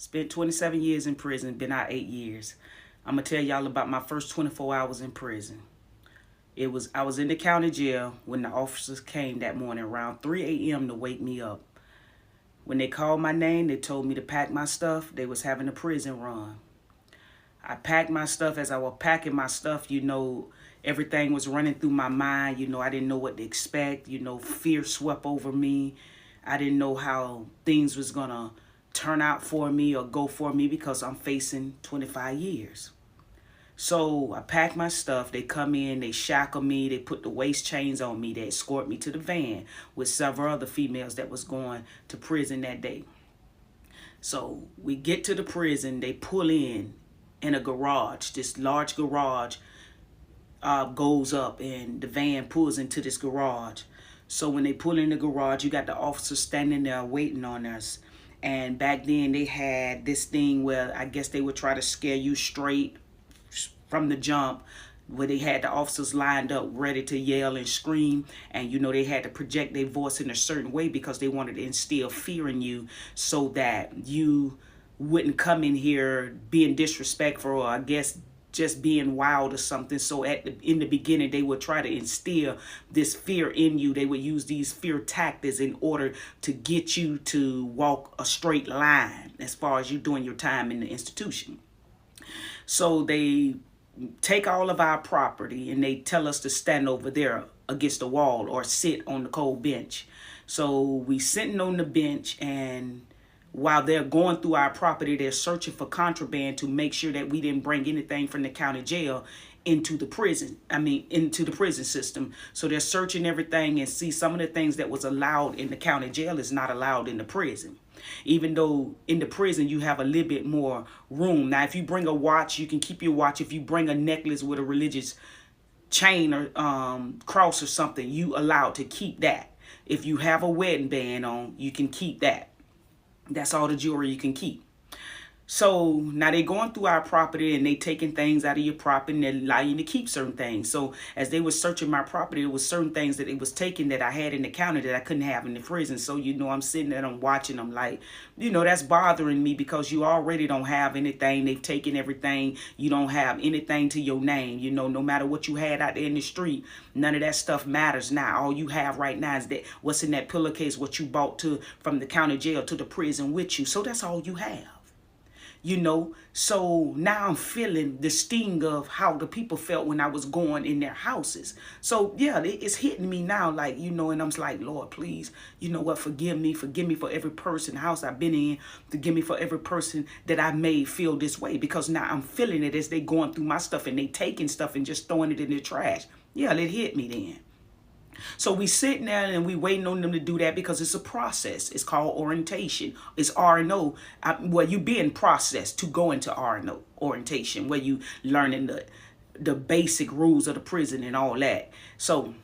Spent 27 years in prison, been out 8 years. I'm going to tell y'all about my first 24 hours in prison. I was in the county jail when the officers came that morning around 3 a.m. to wake me up. When they called my name, they told me to pack my stuff. They was having a prison run. I packed my stuff. As I was packing my stuff, everything was running through my mind. I didn't know what to expect. Fear swept over me. I didn't know how things was going to turn out for me or go for me because I'm facing 25 years. So I packed my stuff. They come in, they shackle me, they put the waist chains on me, they escort me to the van with several other females that was going to prison that day. So we get to the prison, they pull in a garage, this large garage goes up and the van pulls into this garage. So when they pull in the garage, you got the officers standing there waiting on us. And back then they had this thing where I guess they would try to scare you straight from the jump, where they had the officers lined up ready to yell and scream. And they had to project their voice in a certain way because they wanted to instill fear in you so that you wouldn't come in here being disrespectful or I guess just being wild or something. So in the beginning, they would try to instill this fear in you. They would use these fear tactics in order to get you to walk a straight line as far as you doing your time in the institution. So they take all of our property and they tell us to stand over there against the wall or sit on the cold bench. So we sitting on the bench, and while they're going through our property, they're searching for contraband to make sure that we didn't bring anything from the county jail into the prison. Into the prison system. So they're searching everything and see some of the things that was allowed in the county jail is not allowed in the prison. Even though in the prison you have a little bit more room. Now, if you bring a watch, you can keep your watch. If you bring a necklace with a religious chain or cross or something, you allowed to keep that. If you have a wedding band on, you can keep that. That's all the jewelry you can keep. So now they're going through our property and they taking things out of your property and they're allowing you to keep certain things. So as they were searching my property, there was certain things that it was taken that I had in the county that I couldn't have in the prison. So, I'm sitting there and I'm watching them like, that's bothering me because you already don't have anything. They've taken everything. You don't have anything to your name. No matter what you had out there in the street, none of that stuff matters now. All you have right now is that what's in that pillowcase, what you bought from the county jail to the prison with you. So that's all you have. So now I'm feeling the sting of how the people felt when I was going in their houses. So yeah, it's hitting me now, like, and I'm like, Lord, please, forgive me for every person house I've been in, forgive me for every person that I made feel this way, because now I'm feeling it as they going through my stuff and they taking stuff and just throwing it in the trash. Yeah, it hit me then. So we sitting there and we waiting on them to do that because it's a process. It's called orientation. It's R&O, where you being processed to go into R&O orientation, where you learning the basic rules of the prison and all that. So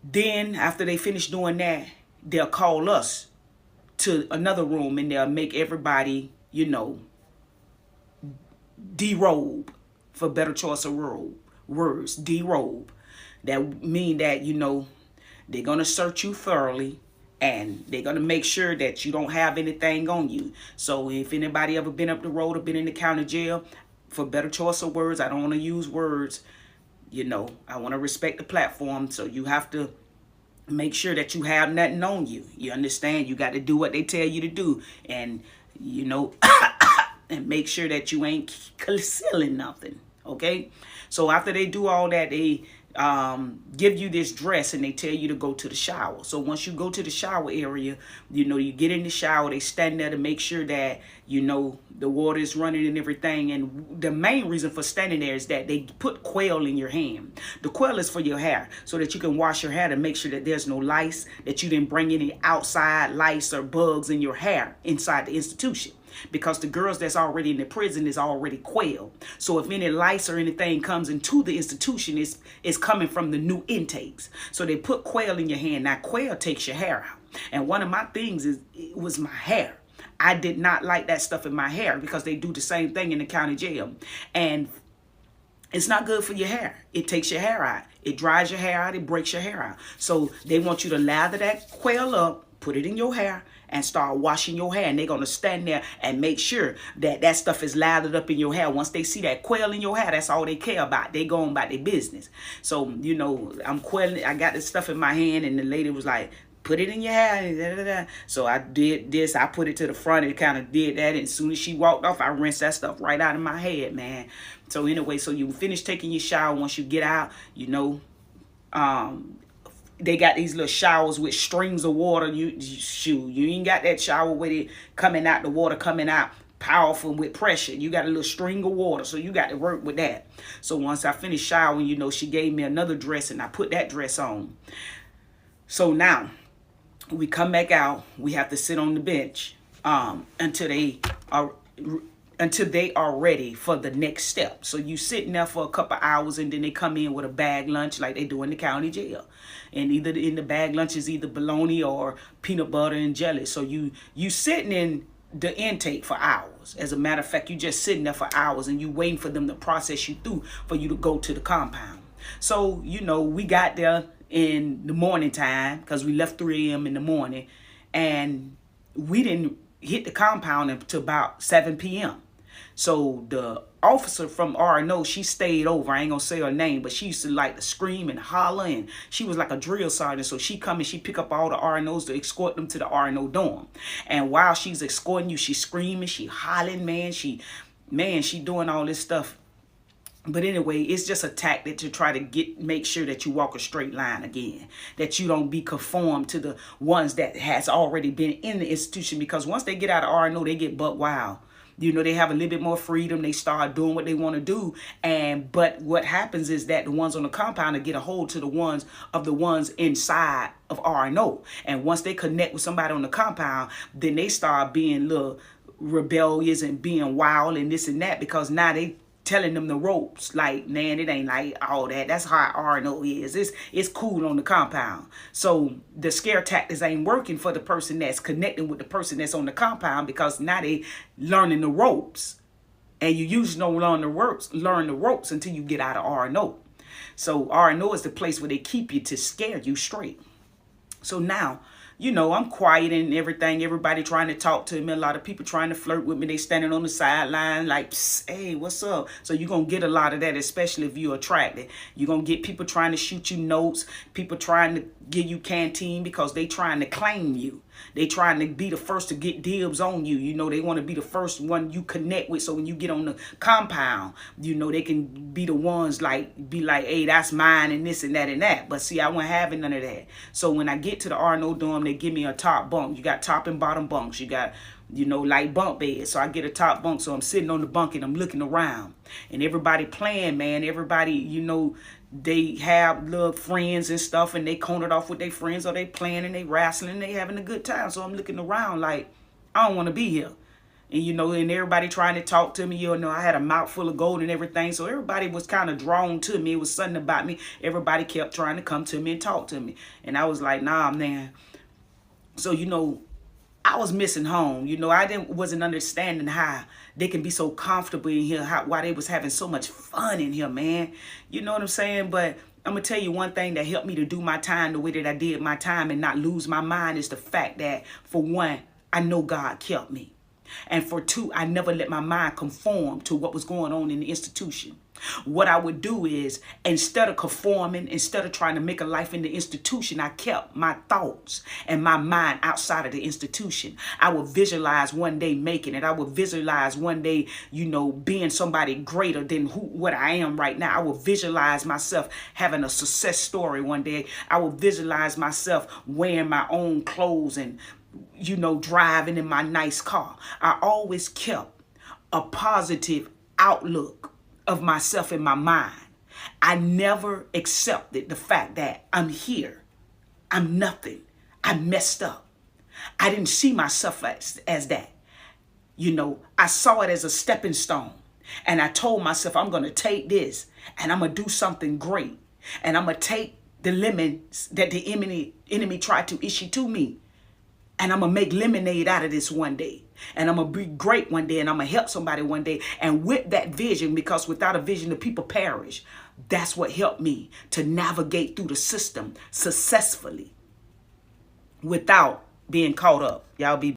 then after they finish doing that, they'll call us to another room and they'll make everybody, derobe, for better choice of words, derobe. That mean that, they're going to search you thoroughly and they're going to make sure that you don't have anything on you. So if anybody ever been up the road or been in the county jail, for better choice of words, I don't want to use words, I want to respect the platform. So you have to make sure that you have nothing on you. You understand? You got to do what they tell you to do. And, and make sure that you ain't concealing nothing. Okay? So after they do all that, they give you this dress and they tell you to go to the shower. So once you go to the shower area, you get in the shower, they stand there to make sure that the water is running and everything. And the main reason for standing there is that they put quail in your hand. The quail is for your hair so that you can wash your hair to make sure that there's no lice, that you didn't bring any outside lice or bugs in your hair inside the institution. Because the girls that's already in the prison is already quail. So if any lice or anything comes into the institution, it's coming from the new intakes. So they put quail in your hand. Now quail takes your hair out. And one of my things was my hair. I did not like that stuff in my hair because they do the same thing in the county jail. And it's not good for your hair. It takes your hair out. It dries your hair out. It breaks your hair out. So they want you to lather that quail up, put it in your hair, and start washing your hair. And they're going to stand there and make sure that that stuff is lathered up in your hair. Once they see that quail in your hair, that's all they care about. They going about their business. So, you know, I'm quelling. I got this stuff in my hand, and the lady was like, put it in your hair. Da, da, da. So I did this. I put it to the front and kind of did that. And as soon as she walked off, I rinsed that stuff right out of my head, man. So anyway, so you finish taking your shower. Once you get out, you know, they got these little showers with strings of water. You ain't got that shower with it coming out, the water coming out powerful with pressure. You got a little string of water, so you got to work with that. So once I finished showering, you know, she gave me another dress, and I put that dress on. So now we come back out. We have to sit on the bench until they are ready for the next step. So you sitting there for a couple hours, and then they come in with a bag lunch like they do in the county jail. And either in the bag lunch is either bologna or peanut butter and jelly. So you sitting in the intake for hours. As a matter of fact, you just sitting there for hours, and you waiting for them to process you through for you to go to the compound. So, you know, we got there in the morning time because we left 3 a.m. in the morning, and we didn't hit the compound until about 7 p.m. So the officer from RNO, she stayed over. I ain't gonna say her name, but she used to like to scream and holler, and she was like a drill sergeant. So she come and she pick up all the RNOs to escort them to the RNO dorm. And while she's escorting you, she's screaming, she hollering, man. She doing all this stuff. But anyway, it's just a tactic to try to make sure that you walk a straight line again, that you don't be conformed to the ones that has already been in the institution. Because once they get out of RNO, they get buck wild. You know, they have a little bit more freedom. They start doing what they want to do. But what happens is that the ones on the compound will get a hold to the ones inside of RNO. And once they connect with somebody on the compound, then they start being little rebellious and being wild and this and that, because now they telling them the ropes. Like, man, it ain't like all that. That's how RNO is. It's cool on the compound. So the scare tactics ain't working for the person that's connecting with the person that's on the compound, because now they learning the ropes. And you usually don't learn the ropes until you get out of RNO. So RNO is the place where they keep you to scare you straight. So now, you know, I'm quiet and everything. Everybody trying to talk to me. A lot of people trying to flirt with me. They standing on the sideline like, hey, what's up? So you're going to get a lot of that, especially if you're attracted. You're going to get people trying to shoot you notes. People trying to give you canteen because they trying to claim you. They trying to be the first to get dibs on you. You know, they want to be the first one you connect with. So when you get on the compound, you know, they can be the ones be like, hey, that's mine and this and that and that. But see, I wasn't having none of that. So when I get to the RNO dorm, they give me a top bunk. You got top and bottom bunks. You got, you know, like bunk beds. So I get a top bunk. So I'm sitting on the bunk and I'm looking around. And everybody playing, man. Everybody, you know, they have little friends and stuff, and they cornered off with their friends, or they playing and they wrestling and they having a good time. So I'm looking around like, I don't want to be here. And, you know, and everybody trying to talk to me. You know, I had a mouth full of gold and everything. So everybody was kind of drawn to me. It was something about me. Everybody kept trying to come to me and talk to me. And I was like, nah, man. So, you know, I was missing home. You know, wasn't understanding how they can be so comfortable in here, why they was having so much fun in here, man. You know what I'm saying? But I'm going to tell you one thing that helped me to do my time the way that I did my time and not lose my mind is the fact that, for one, I know God kept me. And for two, I never let my mind conform to what was going on in the institution. What I would do is, instead of conforming, instead of trying to make a life in the institution, I kept my thoughts and my mind outside of the institution. I would visualize one day making it. I would visualize one day, you know, being somebody greater than what I am right now. I would visualize myself having a success story one day. I would visualize myself wearing my own clothes and, you know, driving in my nice car. I always kept a positive outlook of myself in my mind. I never accepted the fact that I'm here. I'm nothing. I messed up. I didn't see myself as that. You know, I saw it as a stepping stone. And I told myself, I'm going to take this and I'm going to do something great. And I'm going to take the lemons that the enemy tried to issue to me. And I'm going to make lemonade out of this one day. And I'm going to be great one day. And I'm going to help somebody one day. And with that vision, because without a vision, the people perish. That's what helped me to navigate through the system successfully without being caught up. Y'all be